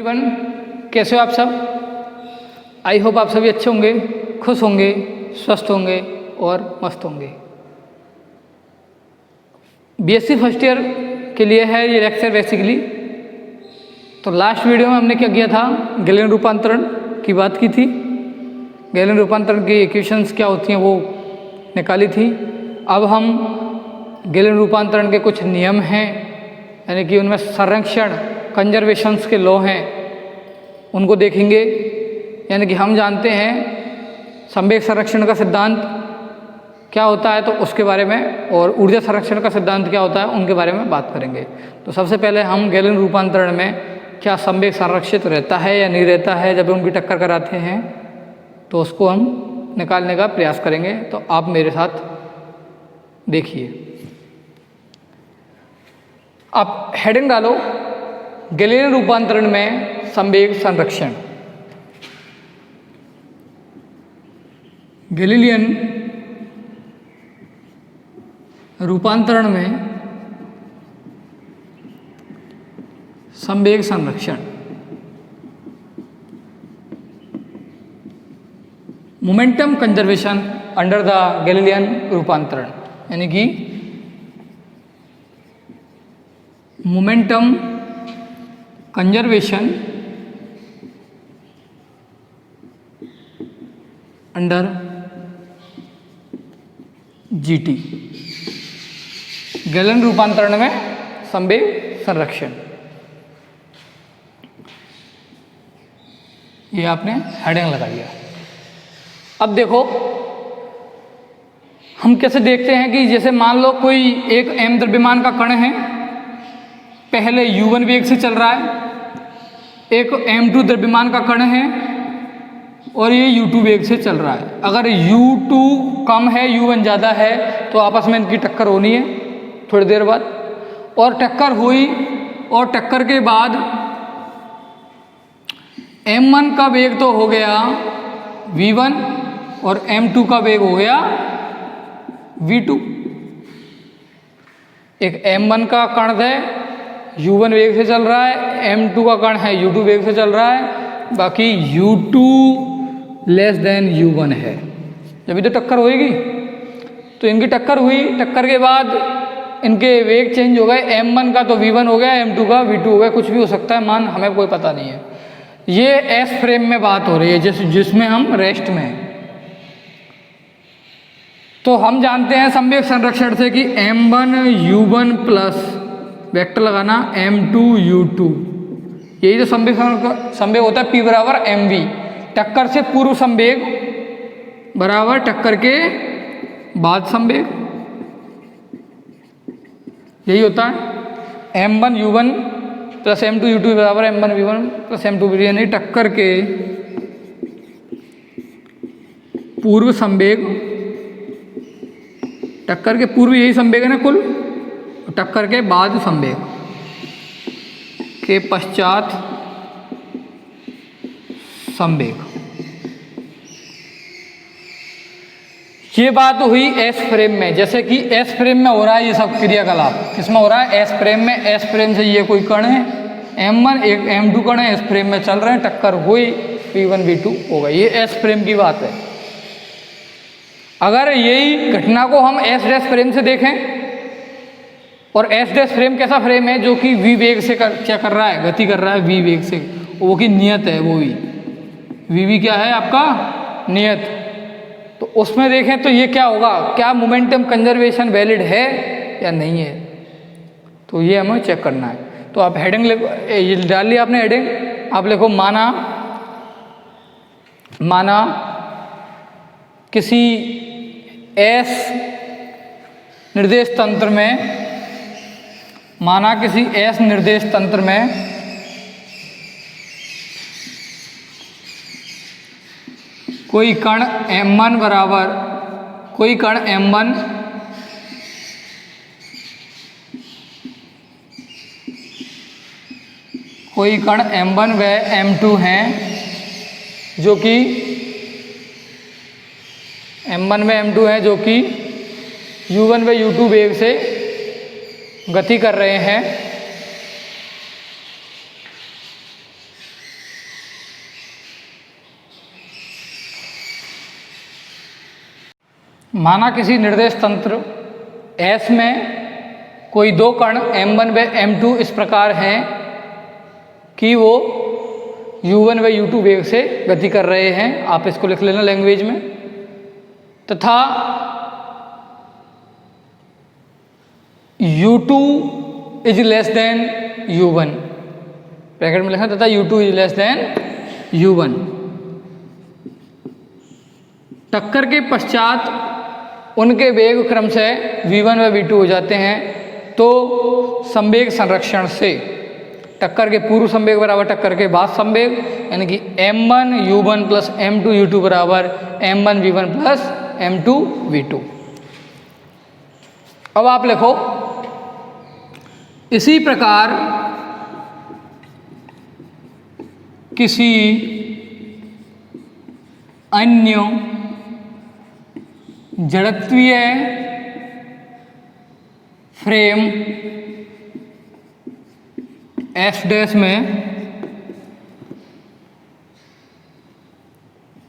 Everyone, कैसे हो आप सब। आई होप आप सभी अच्छे होंगे, खुश होंगे, स्वस्थ होंगे और मस्त होंगे। बीएससी फर्स्ट ईयर के लिए है ये लेक्चर बेसिकली। तो लास्ट वीडियो में हमने क्या किया था, गैलिलियन रूपांतरण की बात की थी। गैलिलियन रूपांतरण की इक्वेशंस क्या होती हैं वो निकाली थी। अब हम गैलिलियन रूपांतरण के कुछ नियम हैं, यानी कि उनमें संरक्षण कंजर्वेशंस के लॉ हैं, उनको देखेंगे। यानी कि हम जानते हैं संवेग संरक्षण का सिद्धांत क्या होता है, तो उसके बारे में, और ऊर्जा संरक्षण का सिद्धांत क्या होता है, उनके बारे में बात करेंगे। तो सबसे पहले हम गैलिलियन रूपांतरण में क्या संवेग संरक्षित रहता है या नहीं रहता है, जब उनकी टक्कर कराते हैं तो उसको हम निकालने का प्रयास करेंगे। तो आप मेरे साथ देखिए। आप हेडिंग डालो, गैलिलियन रूपांतरण में संवेग संरक्षण। गैलिलियन रूपांतरण में संवेग संरक्षण। Momentum conservation under the Galilean रूपांतरण, यानी कि momentum conservation under GT, Galilean रूपांतरण में संवेग संरक्षण। ये आपने हेडिंग लगा दिया। अब देखो हम कैसे देखते हैं कि जैसे मान लो कोई एक m द्रव्यमान का कण है, पहले u1 वेग से चल रहा है, एक m2 द्रव्यमान का कण है और ये u2 वेग से चल रहा है। अगर u2 कम है, u1 ज़्यादा है, तो आपस में इनकी टक्कर होनी है थोड़ी देर बाद। और टक्कर हुई, और टक्कर के बाद m1 का वेग तो हो गया v1 और m2 का वेग हो गया v2। एक m1 का कण है, u1 वेग से चल रहा है, m2 का कण है, u2 वेग से चल रहा है, बाकी u2 लेस देन u1 है। जब तो टक्कर होएगी, तो इनकी टक्कर हुई, टक्कर के बाद इनके वेग चेंज हो गए, m1 का तो v1 हो गया, m2 का v2 हो गया, कुछ भी हो सकता है मान, हमें कोई पता नहीं है। ये एस फ्रेम में बात हो रही है, जिसमें हम रेस्ट में हैं। तो हम जानते हैं संवेग संरक्षण से कि m1 u1 प्लस वेक्टर लगाना m2 u2, यही तो संवेग होता है। P बराबर mv, टक्कर से पूर्व संवेग बराबर टक्कर के बाद संवेग, यही होता है। m1 u1 plus m2 u2 बराबर m1 v1 plus m2 v2, यानी टक्कर के पूर्व संवेग, टक्कर के पूर्व यही संवेग है ना कुल, टक्कर के बाद संवेग के पश्चात संवेग। ये बात हुई एस फ्रेम में। जैसे कि एस फ्रेम में हो रहा है ये सब क्रियाकलाप, किसमें हो रहा है, एस फ्रेम में। एस फ्रेम से ये कोई कण है m1, एक m2 कण है, एस फ्रेम में चल रहे हैं, टक्कर हुई, v1 v2 होगा। ये एस फ्रेम की बात है। अगर यही घटना को हम एस डैश फ्रेम से देखें, और एस डैश फ्रेम कैसा फ्रेम है, जो कि v वेग से क्या कर रहा है, गति कर रहा है v वेग से, वो की नियत है, वो भी v क्या है आपका, नियत। तो उसमें देखें तो ये क्या होगा, क्या मोमेंटम कंजर्वेशन वैलिड है या नहीं है, तो ये हमें चेक करना है। तो आप हेडिंग ये डाल लिया आपने हेडिंग, आप लिखो माना किसी एस निर्देश तंत्र में, माना किसी एस निर्देश तंत्र में कोई कण m1 बराबर, कोई कण m1 कोई कण m1 व m2 हैं, जो कि m1 व m2 हैं, जो कि u1 व u2 वेग से गति कर रहे हैं। माना किसी निर्देश तंत्र S में कोई दो कण m1 व m2 इस प्रकार हैं कि वो u1 व u2 वेग से गति कर रहे हैं, आप इसको लिख लेना लैंग्वेज में, तथा u2 is less than u1, bracket में लिखना, तथा u2 is less than u1। टक्कर के पश्चात उनके वेग क्रम से v1 व v2 हो जाते हैं, तो संवेग संरक्षण से टक्कर के पूर्व संवेग बराबर टक्कर के बाद संवेग, यानी कि m1 u1 plus m2 u2 बराबर m1 v1 plus m2 v2। अब आप लिखो, इसी प्रकार किसी अन्य जड़त्वीय फ्रेम F डैश में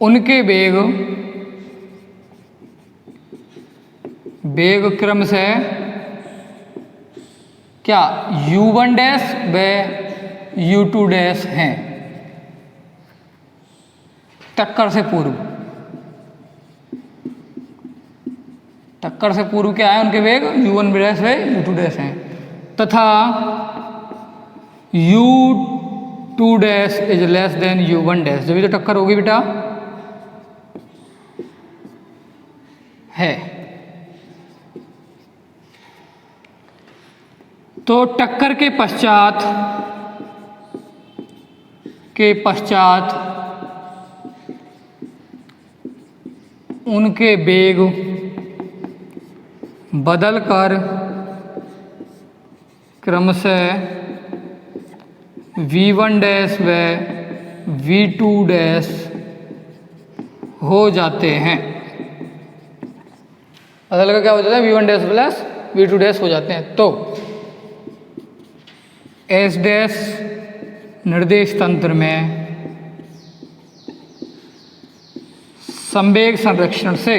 उनके वेग क्रम से क्या u1 डैश व u2 डैश हैं टक्कर से पूर्व। टक्कर से पूर्व क्या है, उनके वेग u1 डैश व u2 डैश हैं, तथा u2 dash is less than u1 dash, जब ये तो टक्कर होगी बेटा है। तो टक्कर के पश्चात उनके वेग बदलकर क्रम से v1 डैश व v2 डैश हो जाते हैं। बदलकर क्या हो जाता है, v1 dash plus v2 dash हो जाते हैं। तो S डैश निर्देश तंत्र में संवेग संरक्षण से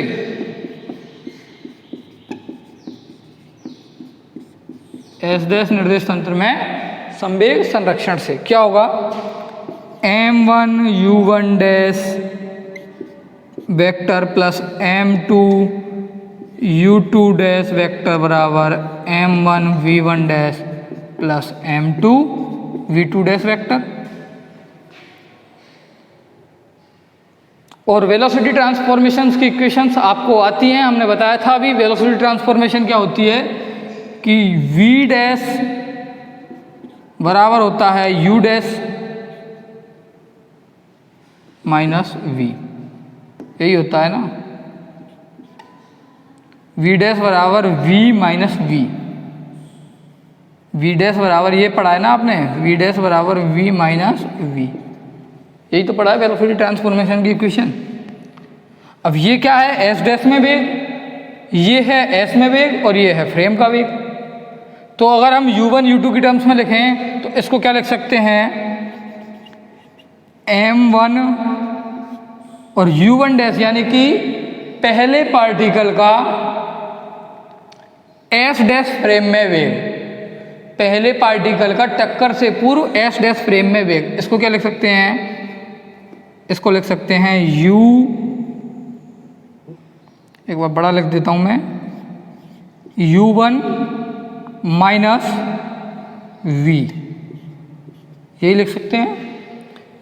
S डैश निर्देश तंत्र में संवेग संरक्षण से क्या होगा, m1 u1 dash vector plus m2 u2 dash vector बराबर m1 v1 dash plus m2 v2 dash vector. और वेलोसिटी ट्रांसफॉर्मेशंस की इक्वेशंस आपको आती हैं, हमने बताया था अभी। वेलोसिटी ट्रांसफॉर्मेशन क्या होती है कि v डैश बराबर होता है u डैश माइनस v, यही होता है ना, v डैश बराबर v minus v। v dash बराबर ये पढ़ा है ना आपने, v डैश बराबर v माइनस v, यही तो पढ़ा है वेलोसिटी ट्रांसफॉर्मेशन की इक्वेशन। अब ये क्या है, S डैश में वेग, ये है S में वेग और ये है फ्रेम का वेग। तो अगर हम u1 u2 की टर्म्स में लिखें तो इसको क्या लिख सकते हैं, m1 और u1 डैश, यानी कि पहले पार्टिकल का S डैश फ्रेम में वेग, पहले पार्टिकल का टक्कर से पूर्व S डैश फ्रेम में वेग। इसको क्या लिख सकते हैं, इसको लिख सकते हैं u, एक बार बड़ा लिख देता हूं मैं, u1 माइनस v, यही लिख सकते हैं।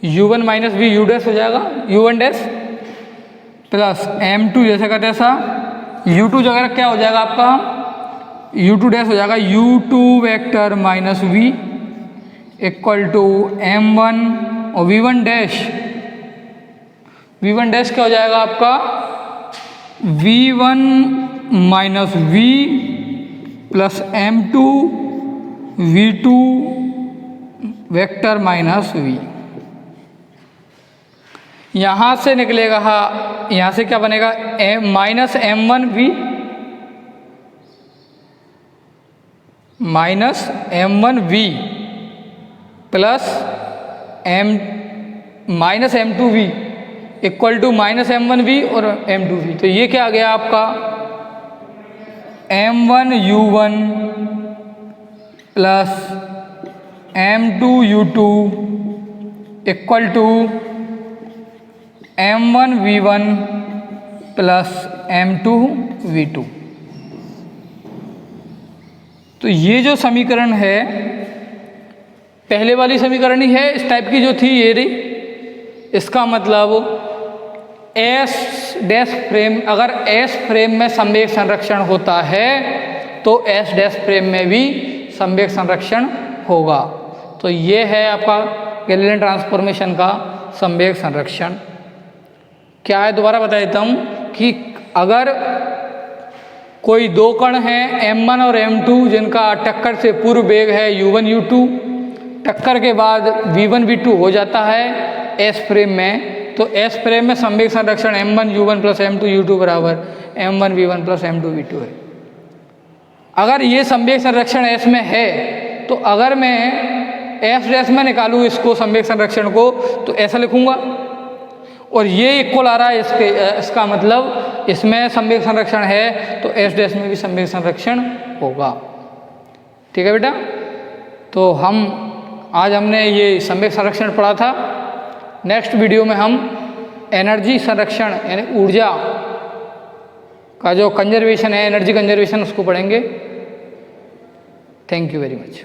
u1 minus v u dash हो जाएगा, u1 डैश प्लस m2 जैसे का तैसा, u2 जगह क्या हो जाएगा आपका, u2 डैश हो जाएगा u2 vector minus v equal to m1 और v1 डैश, v1 डैश क्या हो जाएगा आपका, v1 minus v plus m2 v2 vector minus v। यहाँ से निकलेगा, यहाँ से क्या बनेगा, minus m1 v minus m1 v plus minus m2 v equal to minus m1 v और m2 v। तो ये क्या आ गया आपका m1u1 plus m2u2 equal to m1v1 plus m2v2। तो ये जो समीकरण है पहले वाली समीकरण ही है, इस टाइप की जो थी ये रही। इसका मतलब एस डैश फ्रेम, अगर एस फ्रेम में संवेग संरक्षण होता है तो एस डैश फ्रेम में भी संवेग संरक्षण होगा। तो ये है आपका गैलीलियन ट्रांसफॉर्मेशन का संवेग संरक्षण। क्या है दोबारा बता देता हूँ कि अगर कोई दो कण हैं m1 और m2 जिनका टक्कर से पूर्व वेग है u1 u2, टक्कर के बाद v1 v2 हो जाता है s फ्रेम में, तो s फ्रेम में संवेग संरक्षण m1 u1 plus m2 u2 बराबर m1 v1 plus m2 v2 है। अगर ये संवेग संरक्षण s में है तो अगर मैं s डैश में निकालूँ इसको संवेग संरक्षण को तो ऐसा लिखूँगा, और ये इक्वल आ रहा है इसका मतलब इसमें संवेग संरक्षण है तो एस डैश में भी संवेग संरक्षण होगा। ठीक है बेटा, तो आज हमने ये संवेग संरक्षण पढ़ा था। नेक्स्ट वीडियो में हम एनर्जी संरक्षण यानी ऊर्जा का जो कंजर्वेशन है, एनर्जी कंजर्वेशन, उसको पढ़ेंगे। Thank you very much.